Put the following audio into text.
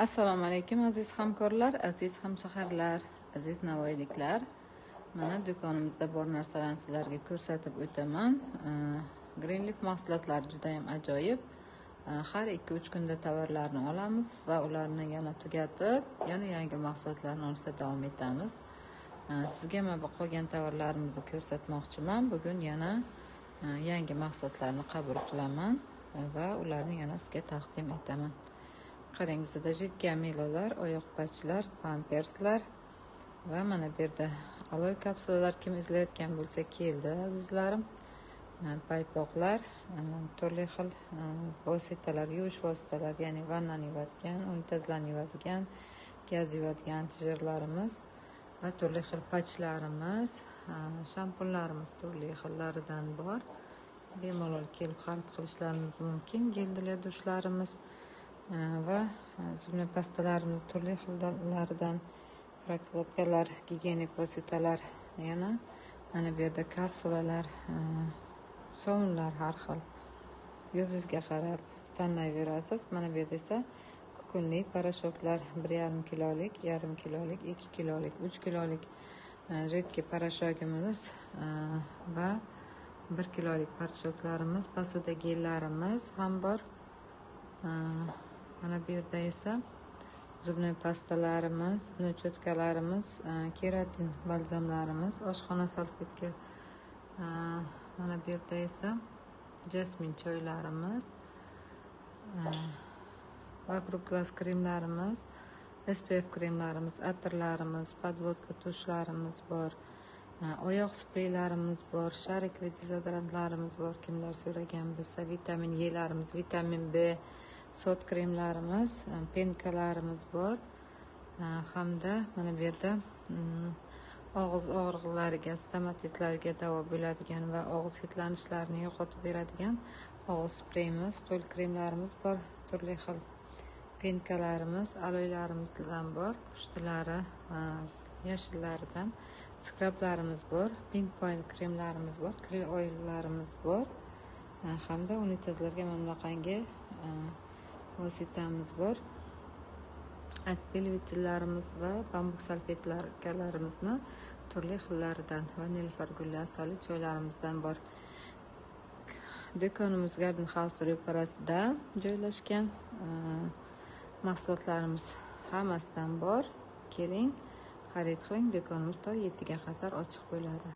Assalomu alaykum aziz hamkorlar, aziz hamshaharlar, aziz navoiyliklar. Mana do'konimizda bor narsalarni sizlarga ko'rsatib o'taman. Greenleaf mahsulotlari juda ham ajoyib. Har 2-3 kunda tovarlarni olamiz va ularni yana tugatib, yana yangi mahsulotlarni olishda davom etamiz. Sizga mana bu qolgan tovarlarimizni ko'rsatmoqchiman. Bugun yana yangi mahsulotlarni qabul qilaman va ularni yana sizga taqdim etaman. Qarang, bizda jiddiy milolar, oyoq patchlar, pamperslar va mana bu yerda aloy kapsulalar kim izlayotgan bo'lsa keldi azizlarim. Paypoqlar, turli xil vositalar, yuvish vositalari, ya'ni vannani yuvadigan, unitazlarni yuvadigan, gaz yuvadigan tijirlarimiz va turli xil patchlarimiz, shampunlarimiz turli xillaridan bor. Bemalol kelib xarid qilishlaringiz mumkin. Gel dushlarimiz va zubni pastalarimiz turli xillaridan, prokladkalar, gigiyenik vositalar, yana mana bu yerda kapsulalar, sovunlar har xil. Yuzingizga qarab tanlayverasiz. Mana bu yerda esa kukunli parashoklar 1,5 kilolik, 1,5 kilolik, 2 kilolik, 3 kilolik jiddiy parashogimiz va 1 kilolik parashoklarimiz, posuda gellarimiz ham bor. Mana bu yerda esa zubni pastalarimiz, zubni cho'tkalarimiz, keratin balzamlarimiz, oshxona salfetka. Mana bu yerda esa jasmin choylarimiz va Group Glass kremlarimiz, SPF kremlarimiz, atirlarimiz, podvodka tushlarimiz bor. Oyoq spreylarimiz bor, sharik va dezodorantlarimiz bor. Kimlar so'ragan bo'lsa, vitamin E'larimiz, vitamin B, sot kremlarimiz, penkalarimiz bor. Hamda mana bu yerda og'iz og'riqlariga, stomatitlarga davo bo'ladigan va og'iz hidlanishlarini yo'qotib beradigan og'iz spreyimiz, qo'l kremlarimiz bor. Turli xil penkalarimiz, aloylarimizdan bor. Pushtilari, yashillaridan skrablarimiz bor. Pink point kremlarimiz bor. Krill oillarimiz bor. Hamda unitazlarga mana bunaqangi vositamiz bor. Atpil vitillarimiz va bambuk salfetkalarimizni turli xillaridan va nilufar gulli asali choylarimizdan bor. Do'konimiz Garden House ro'parasida joylashgan. Mahsulotlarimiz hammasidan bor. Keling, xarid qiling. Do'konimiz to 7 ga qadar ochiq bo'ladi.